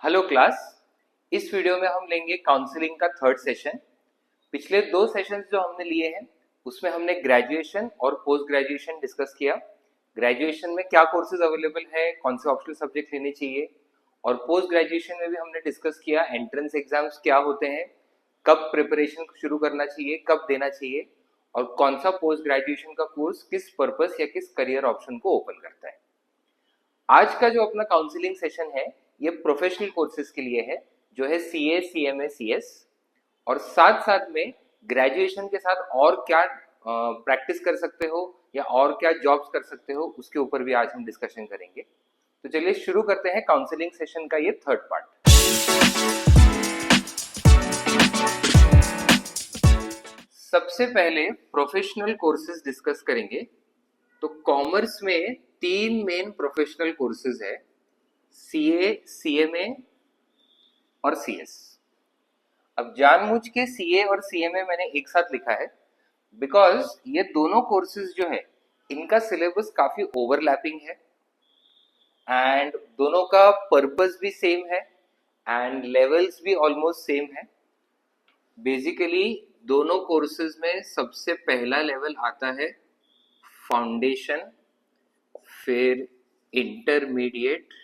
Hello class. इस video में हम लेंगे काउंसलिंग का थर्ड सेशन। पिछले दो सेशंस जो हमने लिए हैं उसमें हमने ग्रेजुएशन और पोस्ट ग्रेजुएशन डिस्कस किया। ग्रेजुएशन में क्या कोर्सेज अवेलेबल है, कौन से ऑप्शनल सब्जेक्ट लेने चाहिए, और पोस्ट ग्रेजुएशन में भी हमने डिस्कस किया एंट्रेंस एग्जाम्स क्या होते हैं, कब प्रिपरेशन शुरू करना चाहिए, कब देना चाहिए, और कौन सा पोस्ट ग्रेजुएशन का कोर्स किस पर्पस या किस करियर ऑप्शन को ओपन करता है। आज का जो अपना काउंसलिंग सेशन है ये प्रोफेशनल कोर्सेज के लिए है, जो है सीए, सीएमए, सीएस, और साथ साथ में ग्रेजुएशन के साथ और क्या प्रैक्टिस कर सकते हो या और क्या जॉब्स कर सकते हो उसके ऊपर भी आज हम डिस्कशन करेंगे। तो चलिए शुरू करते हैं काउंसलिंग सेशन का ये थर्ड पार्ट। सबसे पहले प्रोफेशनल कोर्सेज डिस्कस करेंगे। तो कॉमर्स में तीन मेन प्रोफेशनल कोर्सेज है, सीए, सीएमए और सीएस। अब जानबूझ के सीए और सीएमए मैंने एक साथ लिखा है बिकॉज ये दोनों कोर्सेज जो है इनका सिलेबस काफी ओवरलैपिंग है एंड दोनों का पर्पस भी सेम है एंड लेवल्स भी ऑलमोस्ट सेम है। बेसिकली दोनों कोर्सेज में सबसे पहला लेवल आता है फाउंडेशन, फिर इंटरमीडिएट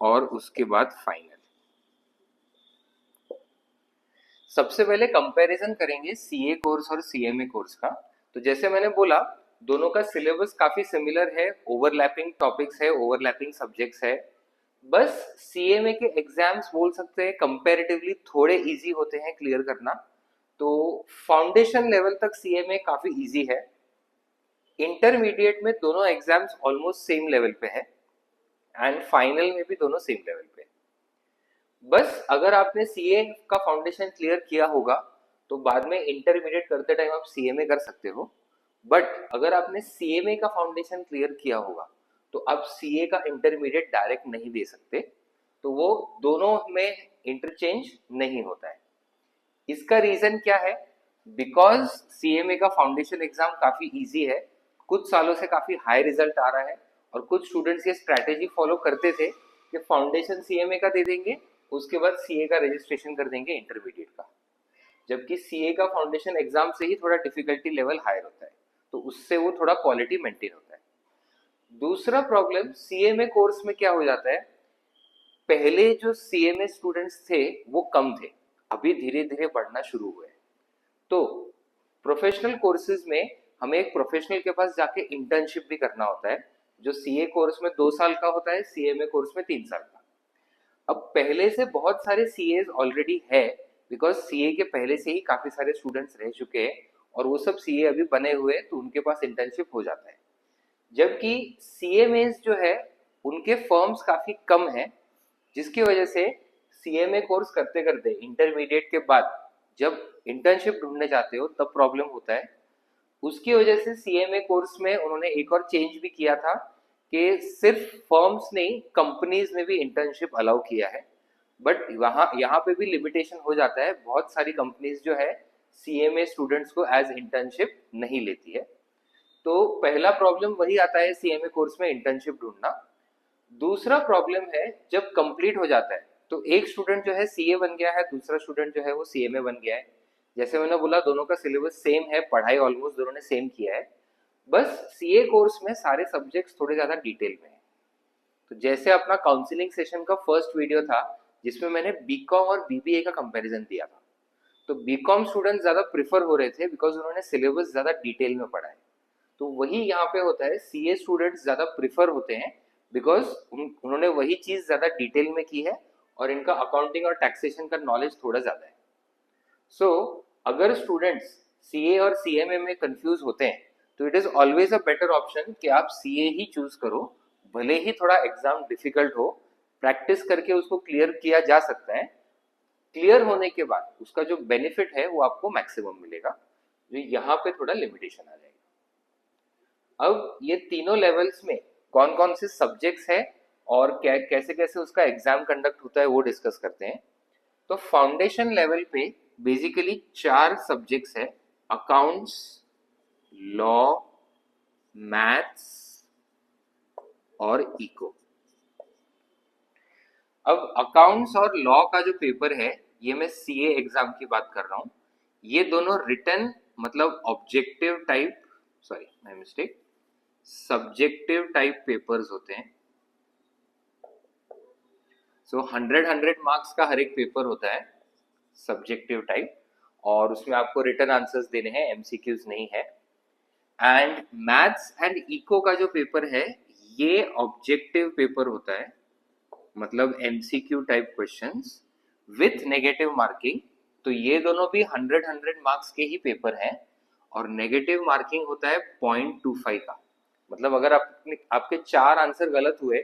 और उसके बाद फाइनल। सबसे पहले कंपैरिजन करेंगे सीए कोर्स और सीएमए कोर्स का। तो जैसे मैंने बोला दोनों का सिलेबस काफी सिमिलर है, ओवरलैपिंग टॉपिक्स है, ओवरलैपिंग सब्जेक्ट्स है। बस सीएमए के एग्जाम्स बोल सकते हैं कंपैरेटिवली थोड़े इजी होते हैं क्लियर करना। तो फाउंडेशन लेवल तक सीएमए काफी इजी है। इंटरमीडिएट में दोनों एग्जाम्स ऑलमोस्ट सेम लेवल पे है एंड फाइनल में भी दोनों सेम लेवल पे। बस अगर आपने सीए का फाउंडेशन क्लियर किया होगा तो बाद में इंटरमीडिएट करते टाइम आप सीएमए कर सकते हो, बट अगर आपने सीएमए का फाउंडेशन क्लियर किया होगा तो आप सीए का इंटरमीडिएट डायरेक्ट नहीं दे सकते, तो वो दोनों में इंटरचेंज नहीं होता है। इसका रीजन क्या है? बिकॉज सीएमए का फाउंडेशन एग्जाम काफी इजी है, कुछ सालों से काफी हाई रिजल्ट आ रहा है और कुछ स्टूडेंट्स ये स्ट्रैटेजी फॉलो करते थे कि फाउंडेशन सीएमए का दे देंगे, उसके बाद सीए का रजिस्ट्रेशन कर देंगे इंटरमीडिएट का, जबकि सीए का फाउंडेशन एग्जाम से ही थोड़ा डिफिकल्टी लेवल हायर होता है, तो उससे वो थोड़ा क्वालिटी मेंटेन होता है। दूसरा प्रॉब्लम सीएमए कोर्स में क्या हो जाता है, पहले जो सीएमए स्टूडेंट्स थे वो कम थे, अभी धीरे धीरे बढ़ना शुरू हुए। तो प्रोफेशनल कोर्सेज में हमें एक प्रोफेशनल के पास जाके इंटर्नशिप भी करना होता है, जो सीए कोर्स में 2 साल का होता है, सीएमए कोर्स में 3 साल का। अब पहले से बहुत सारे सीएज ऑलरेडी है बिकॉज सीए के पहले से ही काफी सारे स्टूडेंट्स रह चुके हैं और वो सब सीए अभी बने हुए हैं, तो उनके पास इंटर्नशिप हो जाता है। जबकि सीएमएस जो है उनके फर्म्स काफी कम है, जिसकी वजह से सीएमए कोर्स करते करते इंटरमीडिएट के बाद जब इंटर्नशिप ढूंढने जाते हो तब प्रॉब्लम होता है। उसकी वजह से सीएमए कोर्स में उन्होंने एक और चेंज भी किया था कि सिर्फ फर्म्स नहीं कंपनीज में भी इंटर्नशिप अलाउ किया है, बट यहाँ पे भी लिमिटेशन हो जाता है, बहुत सारी कंपनीज जो है सीएमए स्टूडेंट्स को एज इंटर्नशिप नहीं लेती है। तो पहला प्रॉब्लम वही आता है सीएमए कोर्स में इंटर्नशिप ढूंढना। दूसरा प्रॉब्लम है जब कंप्लीट हो जाता है तो एक स्टूडेंट जो है सीए बन गया है, दूसरा स्टूडेंट जो है वो सीएमए बन गया है। जैसे मैंने बोला दोनों का सिलेबस सेम है, पढ़ाई ऑलमोस्ट दोनों ने सेम किया है, बस सीए कोर्स में सारे सब्जेक्ट्स थोड़े ज्यादा डिटेल में है। तो जैसे अपना काउंसलिंग सेशन का फर्स्ट वीडियो था जिसमें मैंने बीकॉम और बीबीए का कंपैरिजन दिया था, तो बीकॉम स्टूडेंट ज्यादा प्रिफर हो रहे थे बिकॉज उन्होंने सिलेबस ज्यादा डिटेल में पढ़ा है। तो वही यहाँ पे होता है, सीए स्टूडेंट्स ज्यादा प्रिफर होते हैं बिकॉज उन्होंने वही चीज ज्यादा डिटेल में की है और इनका अकाउंटिंग और टैक्सेशन का नॉलेज थोड़ा ज्यादा है। सो अगर स्टूडेंट्स सीए और सीएमए में कंफ्यूज होते हैं तो it is always a better option कि आप सीए ही चूज करो, भले ही थोड़ा एग्जाम डिफिकल्ट हो, प्रैक्टिस करके उसको क्लियर किया जा सकता है। क्लियर होने के बाद उसका जो बेनिफिट है वो आपको मैक्सिमम मिलेगा, जो यहाँ पे थोड़ा लिमिटेशन आ जाएगा। अब ये तीनों लेवल्स में कौन कौन से सब्जेक्ट्स है और कैसे कैसे उसका एग्जाम कंडक्ट होता है वो डिस्कस करते हैं। तो फाउंडेशन लेवल पे बेसिकली 4 सब्जेक्ट्स है, अकाउंट्स, लॉ, मैथ्स और इको। अब अकाउंट्स और लॉ का जो पेपर है, ये मैं सीए एग्जाम की बात कर रहा हूँ। ये दोनों रिटन मतलब objective type, sorry my mistake, subjective type papers होते हैं। सो 100 मार्क्स का हर एक पेपर होता है सब्जेक्टिव टाइप, और उसमें आपको रिटन आंसर्स देने हैं, एमसीक्यूज नहीं है। एंड मैथ्स एंड इको का जो पेपर है, ये ऑब्जेक्टिव पेपर होता है, मतलब MCQ type questions with negative marking. तो ये दोनों भी 100 मार्क्स के ही पेपर हैं, और नेगेटिव मार्किंग होता है 0.25 का। मतलब अगर आपके 4 आंसर गलत हुए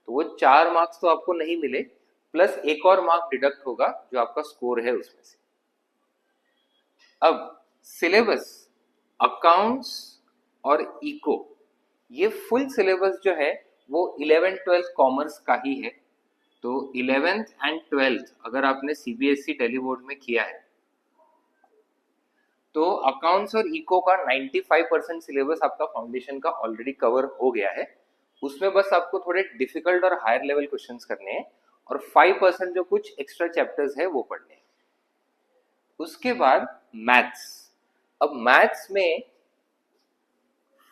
तो वो 4 मार्क्स तो आपको नहीं मिले, प्लस एक और मार्क डिडक्ट होगा जो आपका स्कोर है उसमें से। अब सिलेबस अकाउंट्स और इको, ये फुल सिलेबस जो है वो 11th-12th कॉमर्स का ही है। तो 11th एंड 12th अगर आपने सीबीएसई दिल्ली बोर्ड में किया है तो अकाउंट्स और इको का 95% सिलेबस आपका फाउंडेशन का ऑलरेडी कवर हो गया है। उसमें बस आपको थोड़े डिफिकल्ट और हायर लेवल क्वेश्चंस करने हैं, और 5% जो कुछ एक्स्ट्रा चैप्टर्स है वो पढ़ने हैं। उसके बाद मैथ्स। अब मैथ्स में,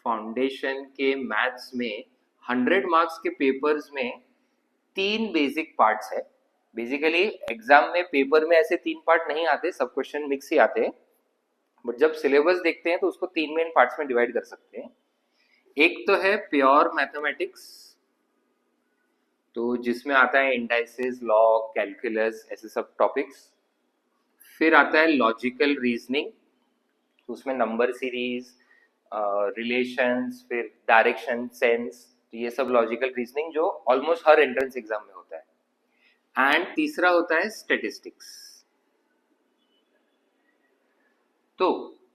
फाउंडेशन के मैथ्स में 100 मार्क्स के पेपर्स में 3 बेसिक पार्ट्स है। बेसिकली एग्जाम में पेपर में ऐसे 3 पार्ट नहीं आते, सब क्वेश्चन मिक्स ही आते हैं, बट जब सिलेबस देखते हैं तो उसको 3 मेन पार्ट्स में डिवाइड कर सकते हैं। एक तो है प्योर मैथमेटिक्स, तो जिसमें आता है इंडाइसेस, लॉ, कैलकुलस, ऐसे सब टॉपिक्स। फिर आता है लॉजिकल रीजनिंग, उसमें नंबर सीरीज, रिलेशंस, फिर डायरेक्शन, सेंस, तो ये सब लॉजिकल रीजनिंग जो ऑलमोस्ट हर एंट्रेंस एग्जाम में होता है। एंड तीसरा होता है स्टैटिस्टिक्स। तो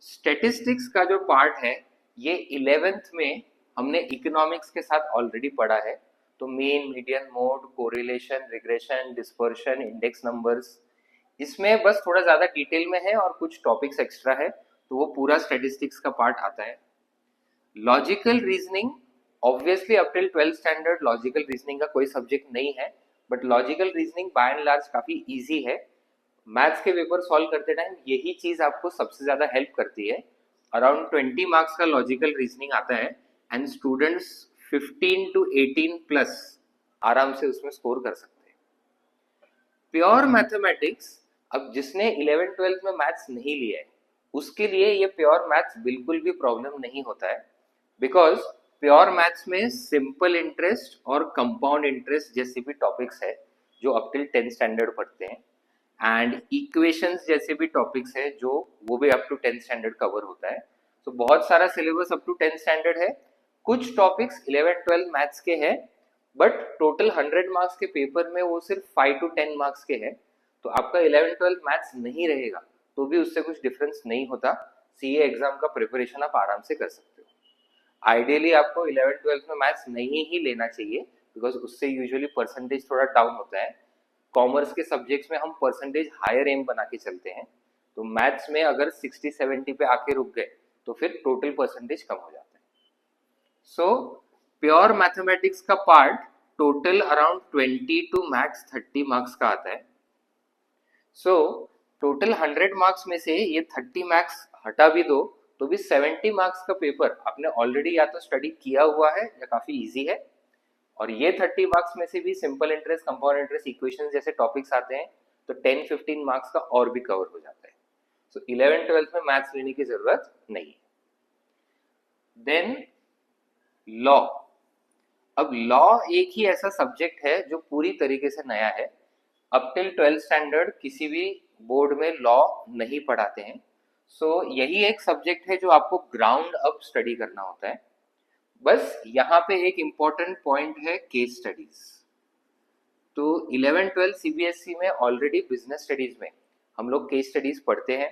स्टैटिस्टिक्स का जो पार्ट है ये 11th में हमने इकोनॉमिक्स के साथ ऑलरेडी पढ़ा है। तो mean, median, mode, correlation, regression, dispersion, index numbers, इसमें बस थोड़ा ज्यादा डिटेल में है और कुछ टॉपिक्स एक्स्ट्रा है, तो वो पूरा स्टैटिस्टिक्स का पार्ट आता है। Logical reasoning, obviously up till 12th standard logical reasoning का कोई सब्जेक्ट नहीं है, but logical reasoning bye and large काफी इजी है। मैथ्स के पेपर सॉल्व करते टाइम यही चीज आपको सबसे ज्यादा हेल्प करती है। अराउंड 20 मार्क्स का लॉजिकल रीजनिंग आता है, एंड स्टूडेंट्स 15 to 18 प्लस आराम से उसमें स्कोर कर सकते हैं। प्योर मैथमेटिक्स, अब जिसने 11th-12th में मैथ्स नहीं लिया है उसके लिए ये प्योर मैथ्स बिल्कुल भी प्रॉब्लम नहीं होता है, बिकॉज प्योर मैथ्स में सिंपल इंटरेस्ट और कंपाउंड इंटरेस्ट जैसे भी टॉपिक्स है जो अप टिल 10th स्टैंडर्ड पढ़ते हैं, एंड इक्वेशंस जैसे भी टॉपिक्स है जो वो भी up to 10th standard cover होता है। तो बहुत सारा syllabus up to 10th standard है। कुछ टॉपिक्स 11th-12th मैथ्स के हैं, बट टोटल 100 मार्क्स के पेपर में वो सिर्फ 5 to 10 मार्क्स के हैं। तो आपका 11th-12th मैथ्स नहीं रहेगा तो भी उससे कुछ डिफरेंस नहीं होता। सीए एग्जाम का प्रिपरेशन आप आराम से कर सकते हो। आइडियली आपको 11th-12th में मैथ्स नहीं ही लेना चाहिए, बिकॉज उससे यूजुअली परसेंटेज थोड़ा डाउन होता है। कॉमर्स के सब्जेक्ट्स में हम परसेंटेज हायर एम बना के चलते हैं, तो मैथ्स में अगर 60-70 पे आके रुक गए तो फिर टोटल परसेंटेज कम हो जाता है। सो प्योर मैथमेटिक्स का part total around 20 to max 30 marks का आता है। सो टोटल 100 मार्क्स में से ये 30 मार्क्स हटा भी दो तो भी 70 मार्क्स का पेपर आपने ऑलरेडी या तो स्टडी किया हुआ है या काफी इजी है, और ये 30 मार्क्स में से भी simple interest, compound interest, equations जैसे टॉपिक्स आते हैं तो 10-15 मार्क्स का और भी कवर हो जाता है। सो 11th-12th में मैथ्स लेने की जरूरत नहीं। Then law. अब लॉ एक ही ऐसा सब्जेक्ट है जो पूरी तरीके से नया है। अप टिल 12th स्टैंडर्ड किसी भी बोर्ड में लॉ नहीं पढ़ाते हैं। सो यही एक सब्जेक्ट है जो आपको ग्राउंड अप स्टडी करना होता है। बस यहाँ पे एक इम्पॉर्टेंट पॉइंट है केस स्टडीज। तो 11th-12th सीबीएसई में ऑलरेडी बिजनेस स्टडीज में हम लोग केस स्टडीज पढ़ते हैं,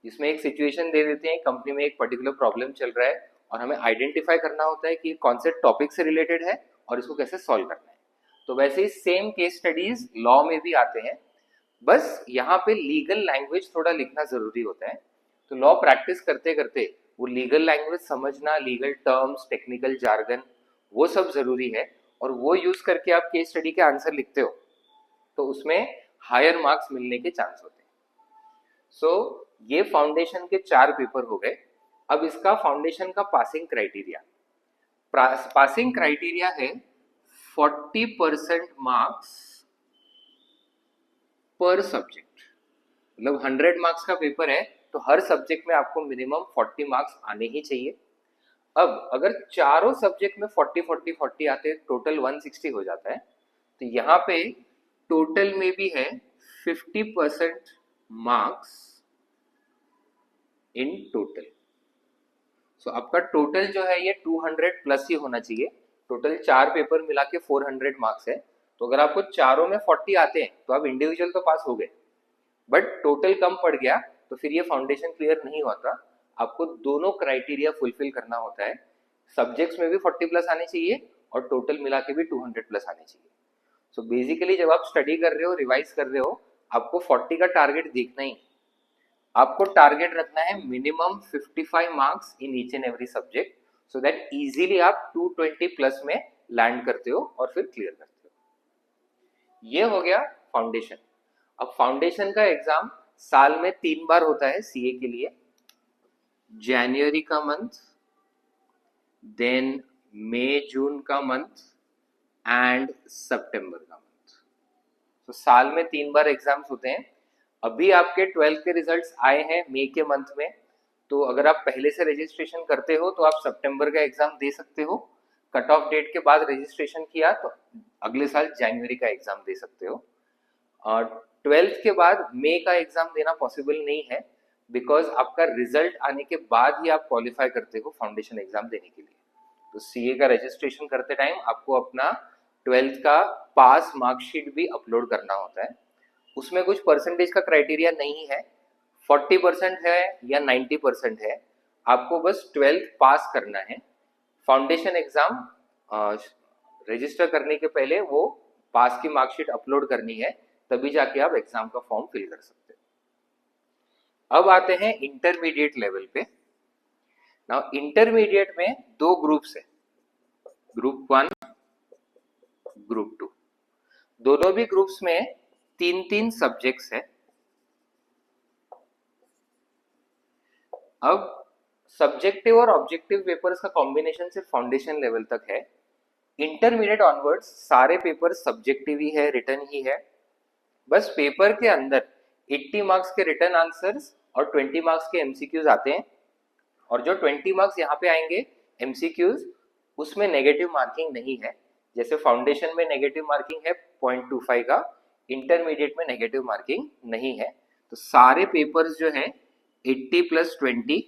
जिसमें एक सिचुएशन दे देते हैं, कंपनी में एक पर्टिकुलर प्रॉब्लम चल रहा है और हमें आइडेंटिफाई करना होता है कि कौन से टॉपिक से रिलेटेड है और इसको कैसे सॉल्व करना है। तो वैसे ही सेम केस स्टडीज लॉ में भी आते हैं, बस यहाँ पे लीगल लैंग्वेज थोड़ा लिखना जरूरी होता है। तो लॉ प्रैक्टिस करते करते वो लीगल लैंग्वेज समझना, लीगल टर्म्स, टेक्निकल जार्गन, वो सब जरूरी है, और वो यूज करके आप केस स्टडी के आंसर लिखते हो। तो उसमें हायर मार्क्स मिलने के चांस होते हैं। सो ये फाउंडेशन के 4 पेपर हो गए। अब इसका फाउंडेशन का पासिंग क्राइटेरिया, पासिंग क्राइटेरिया है 40% मार्क्स पर सब्जेक्ट। मतलब 100 मार्क्स का पेपर है तो हर सब्जेक्ट में आपको मिनिमम 40 मार्क्स आने ही चाहिए। अब अगर चारों सब्जेक्ट में 40 आते हैं, टोटल 160 हो जाता है। तो यहाँ पे टोटल में भी है 50% मार्क्स इन टोटल। सो आपका टोटल जो है ये 200 प्लस ही होना चाहिए। टोटल 4 पेपर मिला के 400 मार्क्स है। तो अगर आपको चारों में 40 आते हैं तो आप इंडिविजुअल तो पास हो गए, बट टोटल कम पड़ गया तो फिर ये फाउंडेशन क्लियर नहीं होता। आपको दोनों क्राइटेरिया फुलफिल करना होता है। सब्जेक्ट्स में भी 40 प्लस आने चाहिए और टोटल मिला के भी 200 प्लस आने चाहिए। सो बेसिकली जब आप स्टडी कर रहे हो, रिवाइज कर रहे हो, आपको 40 का टारगेट देखना ही। आपको टारगेट रखना है minimum 55 marks in each and every subject, so that easily आप 220 प्लस में लैंड करते हो और फिर क्लियर करते हो। ये हो गया फाउंडेशन। अब फाउंडेशन का एग्जाम साल में 3 बार होता है सीए के लिए। जनवरी का मंथ, देन मई जून का मंथ एंड सितंबर का मंथ। तो साल में 3 बार एग्जाम्स होते हैं। अभी आपके 12th के रिजल्ट्स आए हैं मई के मंथ में, तो अगर आप पहले से रजिस्ट्रेशन करते हो तो आप सितंबर का एग्जाम दे सकते हो। कट ऑफ डेट के बाद रजिस्ट्रेशन किया तो अगले साल जनवरी का एग्जाम दे सकते हो। और 12th के बाद मई का एग्जाम देना पॉसिबल नहीं है, बिकॉज आपका रिजल्ट आने के बाद ही आप क्वालिफाई करते हो फाउंडेशन एग्जाम देने के लिए। तो सीए का रजिस्ट्रेशन करते टाइम आपको अपना 12th का पास मार्कशीट भी अपलोड करना होता है। उसमें कुछ परसेंटेज का क्राइटेरिया नहीं है, 40% है या 90% है। आपको बस 12th पास करना है। फाउंडेशन एग्जाम रजिस्टर करने के पहले वो पास की मार्कशीट अपलोड करनी है, तभी जाके आप एग्जाम का फॉर्म फिल कर सकते हो। अब आते हैं इंटरमीडिएट लेवल पे। नाउ इंटरमीडिएट में 2 ग्रुप्स है, ग्रुप 1, ग्रुप 2। दोनों भी ग्रुप्स में 3-3 सब्जेक्ट्स है। अब सब्जेक्टिव और ऑब्जेक्टिव पेपर्स का कॉम्बिनेशन सिर्फ फाउंडेशन लेवल तक है। इंटरमीडिएट ऑनवर्ड्स सारे पेपर सब्जेक्टिव ही है, रिटन ही है। बस पेपर के अंदर 80 मार्क्स के रिटन आंसर्स और 20 मार्क्स के एमसीक्यूज आते हैं। और जो 20 मार्क्स यहाँ पे आएंगे एमसीक्यूज, उसमें नेगेटिव मार्किंग नहीं है। जैसे फाउंडेशन में नेगेटिव मार्किंग है 0.25 का, इंटरमीडिएट में नेगेटिव मार्किंग नहीं है। तो सारे पेपर्स जो है 80 + 20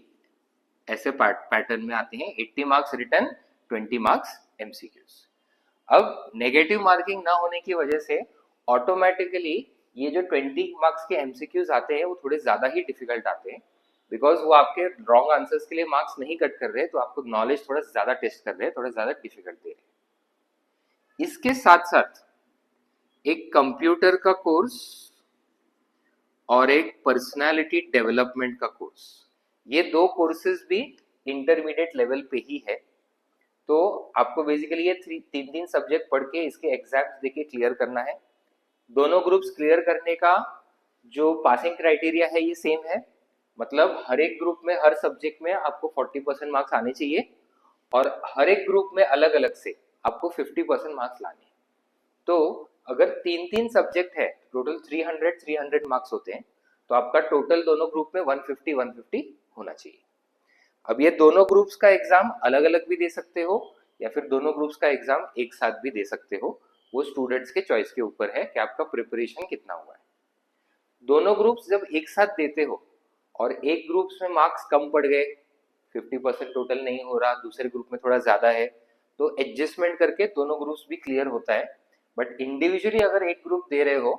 ऐसे पैटर्न में आते हैं। 80 मार्क्स रिटन, 20 मार्क्स एमसीक्यूज। अब नेगेटिव मार्किंग ना होने की वजह से ऑटोमेटिकली ये जो 20 मार्क्स के एमसीक्यूज आते हैं वो थोड़े ज्यादा ही डिफिकल्ट आते हैं, बिकॉज वो आपके रॉन्ग आंसर्स के लिए मार्क्स नहीं कट कर रहे, तो आपको नॉलेज थोड़ा ज्यादा टेस्ट कर रहे हैं, थोड़ा ज्यादा डिफिकल्ट दे रहे हैं। इसके साथ साथ एक कंप्यूटर का कोर्स और एक पर्सनालिटी डेवलपमेंट का कोर्स, ये 2 कोर्सेज भी इंटरमीडिएट लेवल पे ही है। तो आपको बेसिकली ये 3 सब्जेक्ट पढ़ के इसके एग्जाम्स देके क्लियर करना है। दोनों ग्रुप्स क्लियर करने का जो पासिंग क्राइटेरिया है ये सेम है। मतलब हर एक ग्रुप में, हर सब्जेक्ट में आपको 40% मार्क्स आने चाहिए और हर एक ग्रुप में अलग अलग से आपको 50% मार्क्स लाने हैं। तो अगर 3-3 सब्जेक्ट है, टोटल 300 मार्क्स होते हैं, तो आपका टोटल दोनों ग्रुप में 150 होना चाहिए। अब ये दोनों ग्रुप्स का एग्जाम अलग अलग भी दे सकते हो या फिर दोनों ग्रुप्स का एग्जाम एक साथ भी दे सकते हो। वो स्टूडेंट्स के चॉइस के ऊपर है कि आपका प्रिपरेशन कितना हुआ है। दोनों ग्रुप्स जब एक साथ देते हो और एक ग्रुप्स में मार्क्स कम पड़ गए, 50% टोटल नहीं हो रहा, दूसरे ग्रुप में थोड़ा ज्यादा है, तो एडजस्टमेंट करके दोनों ग्रुप्स भी क्लियर होता है। बट इंडिविजुअली अगर एक ग्रुप दे रहे हो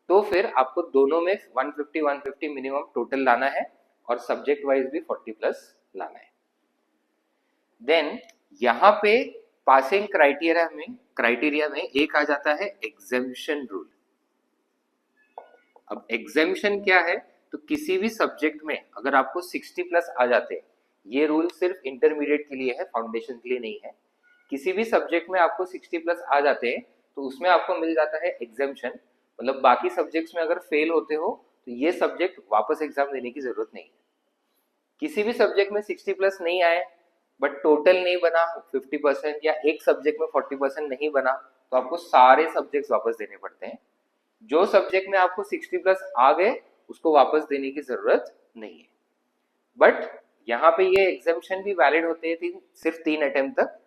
तो फिर आपको दोनों में 150 मिनिमम टोटल लाना है और सब्जेक्ट वाइज भी 40+ लाना है। देन यहाँ पे पासिंग क्राइटेरिया में एक आ जाता है एग्जेम्पशन रूल। अब एग्जेम्पशन क्या है, तो किसी भी सब्जेक्ट में अगर आपको 60+ आ जाते हैं, ये रूल सिर्फ इंटरमीडिएट के लिए है, फाउंडेशन के लिए नहीं है। किसी भी सब्जेक्ट में आपको 60+ आ जाते हैं तो उसमें आपको मिल जाता है एग्जेम्पशन। मतलब बाकी सब्जेक्ट्स में अगर फेल होते हो तो ये सब्जेक्ट वापस एग्जाम देने की जरूरत नहीं है। किसी भी सब्जेक्ट में 60+ नहीं आए बट टोटल नहीं बना 50% या एक सब्जेक्ट में 40% नहीं बना तो आपको सारे सब्जेक्ट्स वापस देने पड़ते हैं। जो सब्जेक्ट में आपको 60+ आ गए उसको वापस देने की जरूरत नहीं है। बट यहाँ पे ये एग्जामिशन भी वैलिड होते हैं सिर्फ 3 अटेम्प्ट तक।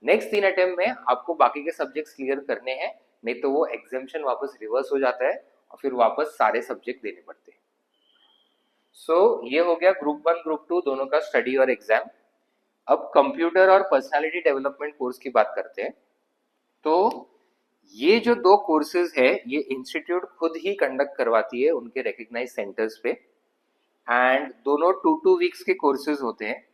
नेक्स्ट 3 अटेम्प्ट में आपको बाकी के सब्जेक्ट्स क्लियर करने हैं, नहीं तो वो एग्जामिशन वापस रिवर्स हो जाता है और फिर वापस सारे सब्जेक्ट देने पड़ते हैं। सो ये हो गया ग्रुप 1 ग्रुप 2 दोनों का स्टडी और एग्जाम। अब कंप्यूटर और पर्सनालिटी डेवलपमेंट कोर्स की बात करते हैं। तो ये जो दो कोर्सेज है ये इंस्टीट्यूट खुद ही कंडक्ट करवाती है उनके रिकग्नाइज सेंटर्स पे, एंड दोनों 2 वीक्स के कोर्सेज होते हैं।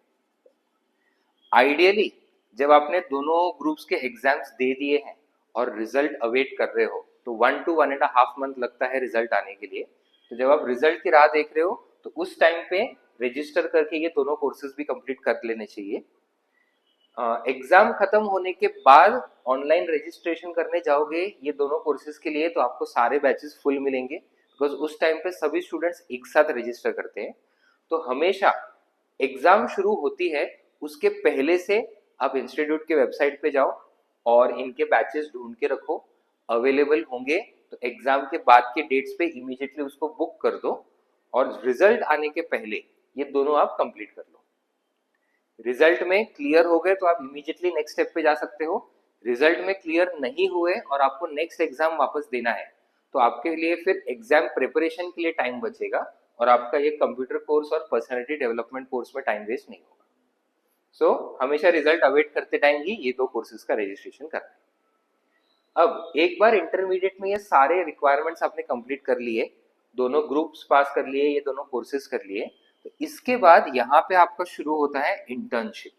आइडियली जब आपने दोनों ग्रुप्स के एग्जाम्स दे दिए हैं और रिजल्ट अवेट कर रहे हो तो 1 to 1.5 मंथ लगता है रिजल्ट आने के लिए। तो जब आप रिजल्ट की राह देख रहे हो तो उस टाइम पे रजिस्टर करके ये दोनों कोर्सेज भी कंप्लीट कर लेने चाहिए। एग्जाम खत्म होने के बाद ऑनलाइन रजिस्ट्रेशन करने जाओगे ये दोनों कोर्सेज के लिए तो आपको सारे बैचेस फुल मिलेंगे, बिकॉज उस टाइम पे सभी स्टूडेंट्स एक साथ रजिस्टर करते हैं। तो हमेशा एग्जाम शुरू होती है उसके पहले से आप इंस्टीट्यूट के वेबसाइट पे जाओ और इनके बैचेस ढूंढ के रखो, अवेलेबल होंगे तो एग्जाम के बाद के डेट्स पे इमीडिएटली उसको बुक कर दो और रिजल्ट आने के पहले ये दोनों आप कंप्लीट कर लो। रिजल्ट में क्लियर हो गए तो आप इमीडिएटली नेक्स्ट स्टेप पे जा सकते हो। रिजल्ट में क्लियर नहीं हुए और आपको नेक्स्ट एग्जाम वापस देना है तो आपके लिए फिर एग्जाम प्रिपरेशन के लिए टाइम बचेगा और आपका ये कंप्यूटर कोर्स और पर्सनालिटी डेवलपमेंट कोर्स में टाइम वेस्ट नहीं होगा। सो हमेशा रिजल्ट अवेट करते टाइम ही ये दो कोर्सेज का रजिस्ट्रेशन करना है। अब एक बार इंटरमीडिएट में ये सारे रिक्वायरमेंट्स आपने कंप्लीट कर लिए, दोनों ग्रुप्स पास कर लिए, ये दोनों कोर्सेज कर लिए, तो इसके बाद यहाँ पे आपका शुरू होता है इंटर्नशिप।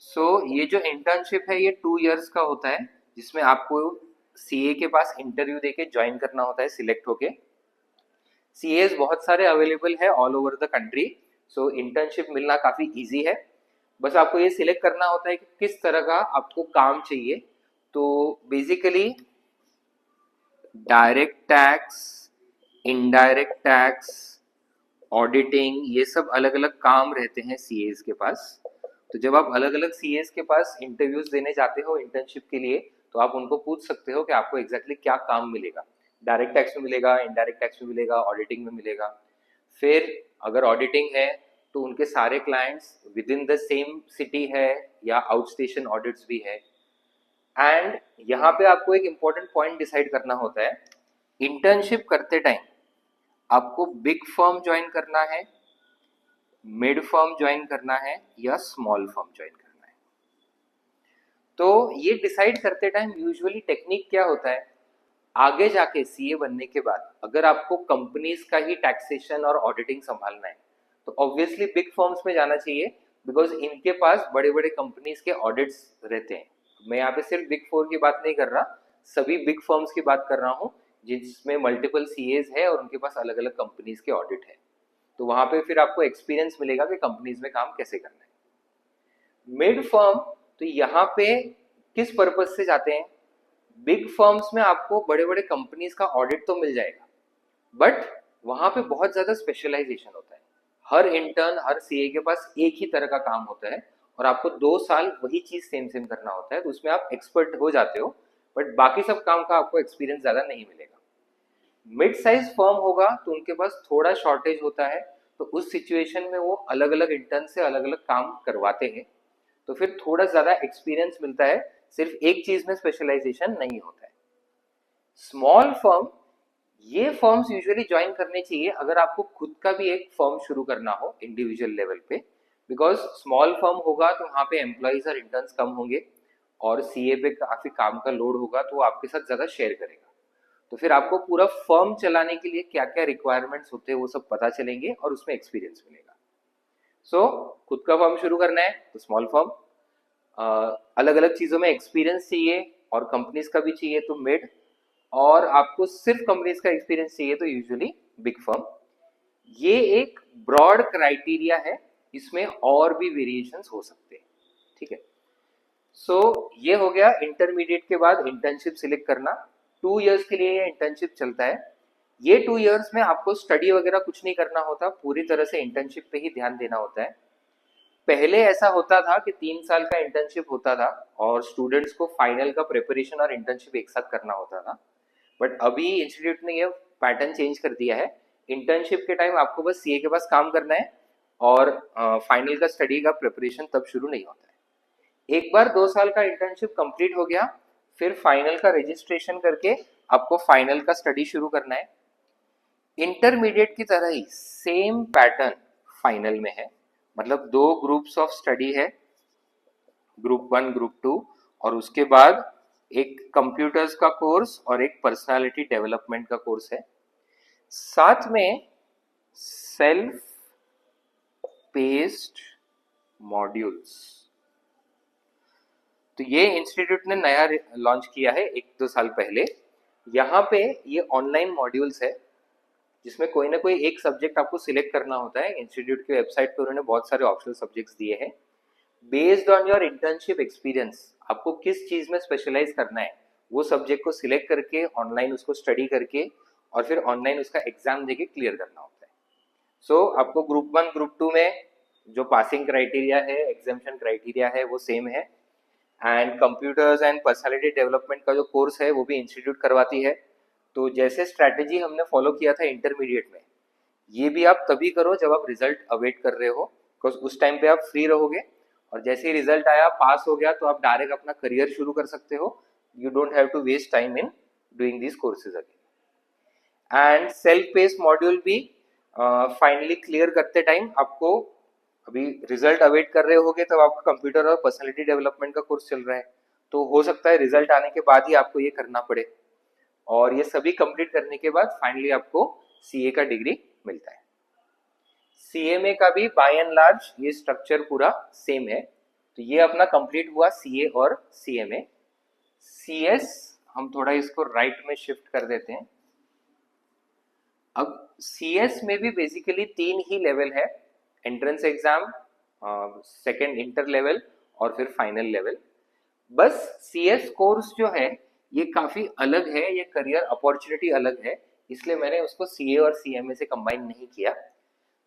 सो ये जो इंटर्नशिप है ये 2 इयर्स का होता है जिसमें आपको सीए के पास इंटरव्यू देके ज्वाइन करना होता है सिलेक्ट होके। सीएस बहुत सारे अवेलेबल है all over the country, so internship मिलना काफी इजी है। बस आपको ये सिलेक्ट करना होता है कि किस तरह का आपको काम चाहिए। तो basically direct tax, indirect tax, auditing, ये सब अलग अलग काम रहते हैं सीएस के पास। तो जब आप अलग अलग सीएस के पास इंटरव्यूज देने जाते हो इंटर्नशिप के लिए तो आप उनको पूछ सकते हो कि आपको एग्जैक्टली क्या काम मिलेगा। डायरेक्ट टैक्स में मिलेगा, इनडायरेक्ट टैक्स में मिलेगा, ऑडिटिंग में मिलेगा। फिर अगर ऑडिटिंग है तो उनके सारे clients with in the same city है या आउट स्टेशन ऑडिट्स भी है। एंड यहाँ पे आपको एक इम्पोर्टेंट पॉइंट डिसाइड करना होता है, इंटर्नशिप करते टाइम आपको बिग फर्म ज्वाइन करना है, मिड फर्म ज्वाइन करना है या स्मॉल फर्म ज्वाइन करना है। तो ये डिसाइड करते टाइम यूजुअली टेक्निक क्या होता है, आगे जाके सीए बनने के बाद अगर आपको कंपनीज का ही टैक्सेशन और ऑडिटिंग संभालना है तो ऑब्वियसली बिग फर्म्स में जाना चाहिए, बिकॉज इनके पास बड़े बड़े कंपनीज के ऑडिट्स रहते हैं। मैं यहाँ पे सिर्फ बिग 4 की बात नहीं कर रहा, सभी बिग फर्म्स की बात कर रहा हूँ जिसमें मल्टीपल सीएज है और उनके पास अलग अलग कंपनीज के ऑडिट है। तो वहां पे फिर आपको एक्सपीरियंस मिलेगा कि कंपनीज में काम कैसे करना है। मिड फर्म तो यहाँ पे किस पर्पज से जाते हैं, बिग फर्म्स में आपको बड़े बड़े कंपनीज का ऑडिट तो मिल जाएगा बट वहां पे बहुत ज्यादा स्पेशलाइजेशन होता है। हर इंटर्न हर सीए के पास एक ही तरह का काम होता है और आपको 2 साल वही चीज सेम सेम करना होता है, तो उसमें आप एक्सपर्ट हो जाते हो बट बाकी सब काम का आपको एक्सपीरियंस ज्यादा नहीं मिलेगा। मिड साइज फर्म होगा तो उनके पास थोड़ा शॉर्टेज होता है, तो उस सिचुएशन में वो अलग अलग इंटर्न से अलग अलग काम करवाते हैं, तो फिर थोड़ा ज्यादा एक्सपीरियंस मिलता है, सिर्फ एक चीज में स्पेशलाइजेशन नहीं होता है। स्मॉल फर्म, ये फर्म्स यूजुअली ज्वाइन करने चाहिए अगर आपको खुद का भी एक फर्म शुरू करना हो इंडिविजुअल लेवल पे, बिकॉज स्मॉल फर्म होगा तो वहां पे एम्प्लॉइज और इंटर्न्स कम होंगे और सीए पे काफी काम का लोड होगा तो वो आपके साथ ज्यादा शेयर करेगा। तो फिर आपको पूरा फर्म चलाने के लिए क्या क्या रिक्वायरमेंट्स होते हैं वो सब पता चलेंगे और उसमें एक्सपीरियंस मिलेगा। सो खुद का फर्म शुरू करना है तो स्मॉल फर्म, अलग अलग चीजों में एक्सपीरियंस चाहिए और कंपनीज का भी चाहिए तो मिड, और आपको सिर्फ कंपनीज का एक्सपीरियंस चाहिए तो यूजुअली बिग फर्म। ये एक ब्रॉड क्राइटेरिया है, इसमें और भी वेरिएशंस हो सकते हैं, ठीक है। सो ये हो गया इंटरमीडिएट के बाद इंटर्नशिप सिलेक्ट करना। 2 इयर्स के लिए ये इंटर्नशिप चलता है। ये 2 इयर्स में आपको स्टडी वगैरह कुछ नहीं करना होता, पूरी तरह से इंटर्नशिप पे ही ध्यान देना होता है। पहले ऐसा होता था कि 3 साल का इंटर्नशिप होता था और स्टूडेंट्स को फाइनल का प्रिपरेशन और इंटर्नशिप एक साथ करना होता था, बट अभी इंस्टीट्यूट ने ये पैटर्न चेंज कर दिया है। इंटर्नशिप के टाइम आपको बस सीए के पास काम करना है और फाइनल का स्टडी का प्रिपरेशन तब शुरू नहीं होता है। एक बार 2 साल का इंटर्नशिप कंप्लीट हो गया, फिर फाइनल का रजिस्ट्रेशन करके आपको फाइनल का स्टडी शुरू करना है। इंटरमीडिएट की तरह ही सेम पैटर्न फाइनल में है, मतलब 2 ग्रुप्स ऑफ स्टडी है, ग्रुप 1 ग्रुप 2, और उसके बाद एक कंप्यूटर्स का कोर्स और एक पर्सनालिटी डेवलपमेंट का कोर्स है। साथ में सेल्फ पेस्ड मॉड्यूल्स, तो ये इंस्टीट्यूट ने नया लॉन्च किया है 1-2 साल पहले। यहाँ पे ये ऑनलाइन मॉड्यूल्स है जिसमें कोई ना कोई एक सब्जेक्ट आपको सिलेक्ट करना होता है। इंस्टीट्यूट की वेबसाइट पे उन्होंने बहुत सारे ऑप्शनल सब्जेक्ट्स दिए हैं। Based on your internship experience आपको किस चीज में स्पेशलाइज करना है, वो सब्जेक्ट को सिलेक्ट करके ऑनलाइन उसको स्टडी करके और फिर ऑनलाइन उसका एग्जाम देके क्लियर करना होता है। सो आपको ग्रुप 1 ग्रुप 2 में जो पासिंग क्राइटेरिया है, एग्जामिशन क्राइटेरिया है, वो सेम है। And computers and personality development का जो कोर्स है वो भी इंस्टीट्यूट करवाती है। तो जैसे स्ट्रैटेजी हमने फॉलो किया था इंटरमीडिएट में, ये भी आप तभी करो जब आप रिजल्ट अवेट कर रहे हो, बिकॉज उस टाइम पे आप फ्री रहोगे और जैसे ही रिजल्ट आया, पास हो गया, तो आप डायरेक्ट अपना करियर शुरू कर सकते हो। You don't have to waste time in doing this courses again. And self paced module भी फाइनली क्लियर करते टाइम आपको, अभी रिजल्ट अवेट कर रहे होगे तब आपका कंप्यूटर और पर्सनालिटी डेवलपमेंट का कोर्स चल रहा है, तो हो सकता है रिजल्ट आने के बाद ही आपको ये करना पड़े, और ये सभी कंप्लीट करने के बाद फाइनली आपको सीए का डिग्री मिलता है। सीएमए का भी बाय एंड लार्ज ये स्ट्रक्चर पूरा सेम है। तो ये अपना कंप्लीट हुआ सीए और सीएमए। सीएस हम थोड़ा इसको राइट में शिफ्ट कर देते हैं। अब सीएस में भी बेसिकली 3 ही लेवल है, entrance exam, second inter level और फिर फाइनल लेवल। बस सीएस कोर्स जो है ये काफी अलग है, ये करियर अपॉर्चुनिटी अलग है, इसलिए मैंने उसको सीए और सीएमए से कंबाइन नहीं किया।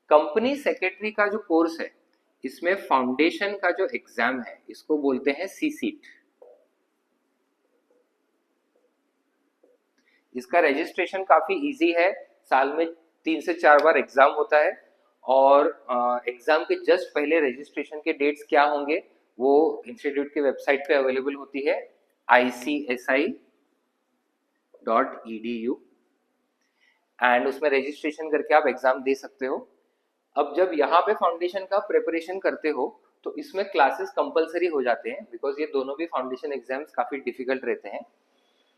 कंपनी सेक्रेटरी का जो कोर्स है, इसमें फाउंडेशन का जो एग्जाम है इसको बोलते हैं सीसीट। इसका रजिस्ट्रेशन काफी इजी है, साल में 3 से 4 बार एग्जाम होता है, और एग्जाम के जस्ट पहले रजिस्ट्रेशन के डेट्स क्या होंगे वो इंस्टीट्यूट की वेबसाइट पे अवेलेबल होती है, icsi.edu, एंड उसमें रजिस्ट्रेशन करके आप एग्जाम दे सकते हो। अब जब यहाँ पे फाउंडेशन का प्रिपरेशन करते हो तो इसमें क्लासेस कंपलसरी हो जाते हैं, बिकॉज ये दोनों भी फाउंडेशन एग्जाम्स काफी डिफिकल्ट रहते हैं।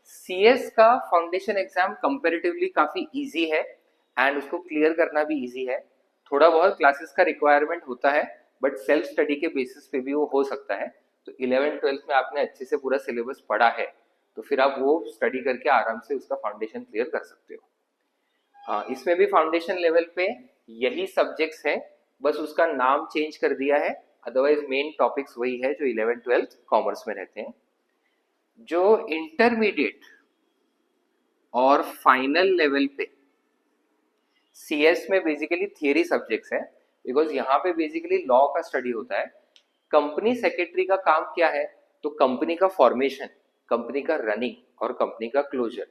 सीएस का फाउंडेशन एग्जाम कंपैरेटिवली काफी इजी है एंड उसको क्लियर करना भी इजी है। थोड़ा बहुत क्लासेस का रिक्वायरमेंट होता है, बट सेल्फ स्टडी के बेसिस पे भी वो हो सकता है। तो 11th-12th में आपने अच्छे से पूरा सिलेबस पढ़ा है तो फिर आप वो स्टडी करके आराम से उसका फाउंडेशन क्लियर कर सकते हो। इसमें भी फाउंडेशन लेवल पे यही सब्जेक्ट्स है, बस उसका नाम चेंज कर दिया है, अदरवाइज मेन टॉपिक्स वही है जो 11th-12th कॉमर्स में रहते हैं। जो इंटरमीडिएट और फाइनल लेवल पे सीएस में बेसिकली थियरी सब्जेक्ट्स है, बिकॉज यहाँ पे बेसिकली लॉ का स्टडी होता है। कंपनी सेक्रेटरी का काम क्या है, तो कंपनी का फॉर्मेशन, कंपनी का रनिंग और कंपनी का क्लोजर,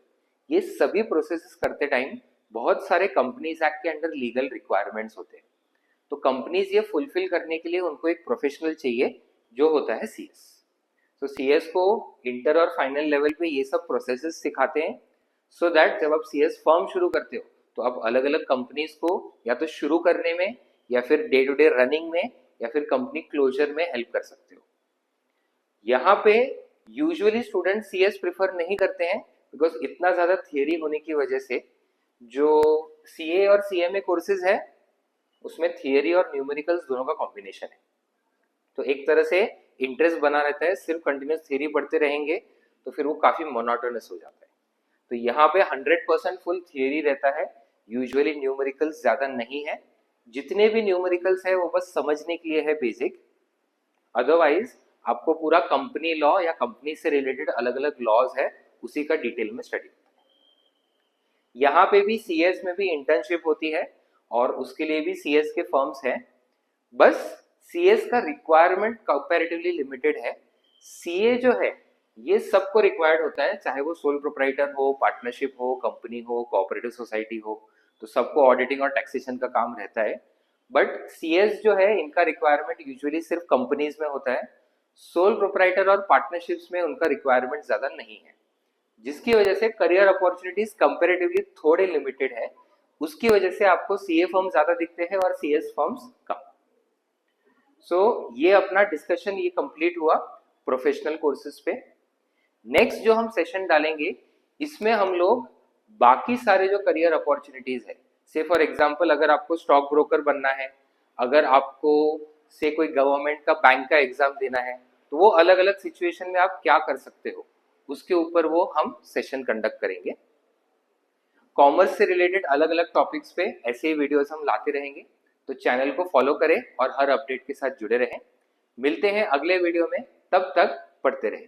ये सभी प्रोसेसेस करते टाइम बहुत सारे कंपनीज एक्ट के अंडर लीगल रिक्वायरमेंट्स होते हैं। तो कंपनीज ये फुलफिल करने के लिए उनको एक प्रोफेशनल चाहिए जो होता है सीएस। तो सीएस को इंटर और फाइनल लेवल पे ये सब प्रोसेसेस सिखाते हैं, सो दैट जब आप सीएस फर्म शुरू करते हो तो आप अलग अलग कंपनीज को या तो शुरू करने में या फिर डे टू डे रनिंग में या फिर कंपनी क्लोजर में हेल्प कर सकते हो। यहाँ पे यूजुअली स्टूडेंट सीएस प्रेफर नहीं करते हैं, बिकॉज इतना ज्यादा थियरी होने की वजह से। जो सीए और सीएमए कोर्सेज है उसमें थियरी और न्यूमेरिकल्स दोनों का कॉम्बिनेशन है, तो एक तरह से इंटरेस्ट बना रहता है। सिर्फ कंटिन्यूस थियरी पढ़ते रहेंगे तो फिर वो काफी मोनोटोनस हो जाता है। तो यहाँ पे 100% फुल थियरी रहता है, यूजुअली न्यूमेरिकल्स ज्यादा नहीं है। जितने भी न्यूमेरिकल्स है वो बस समझने के लिए है बेसिक, अदरवाइज आपको पूरा कंपनी लॉ या कंपनी से रिलेटेड अलग अलग लॉज है उसी का डिटेल में स्टडी होता है। यहाँ पे भी सीएस में भी इंटर्नशिप होती है और उसके लिए भी सीएस के फर्म्स हैं, बस सीएस का रिक्वायरमेंट कंपैरेटिवली लिमिटेड है। सीए जो है ये सबको रिक्वायर्ड होता है, चाहे वो सोल प्रोप्राइटर हो, पार्टनरशिप हो, कंपनी हो, कोऑपरेटिव सोसाइटी हो, तो सबको ऑडिटिंग और टैक्सेशन का काम रहता है। बट सीएस जो है इनका रिक्वायरमेंट यूजुअली सिर्फ कंपनीज में होता है, सोल प्रोप्राइटर और पार्टनरशिप्स में उनका रिक्वायरमेंट ज्यादा नहीं है, जिसकी वजह से करियर अपॉर्चुनिटीज कंपैरेटिवली थोड़े लिमिटेड है। उसकी वजह से आपको सीए फर्म ज्यादा दिखते हैं और सीएस फर्म्स कम। सो ये अपना डिस्कशन ये कंप्लीट हुआ प्रोफेशनल कोर्सेज पे। नेक्स्ट जो हम सेशन डालेंगे इसमें हम लोग बाकी सारे जो करियर अपॉर्चुनिटीज है, से फॉर एग्जांपल अगर आपको स्टॉक ब्रोकर बनना है, अगर आपको से कोई गवर्नमेंट का बैंक का एग्जाम देना है, तो वो अलग अलग सिचुएशन में आप क्या कर सकते हो, उसके ऊपर वो हम सेशन कंडक्ट करेंगे। कॉमर्स से रिलेटेड अलग अलग टॉपिक्स पे ऐसे ही वीडियोस हम लाते रहेंगे, तो चैनल को फॉलो करें और हर अपडेट के साथ जुड़े रहें। मिलते हैं अगले वीडियो में, तब तक पढ़ते रहें।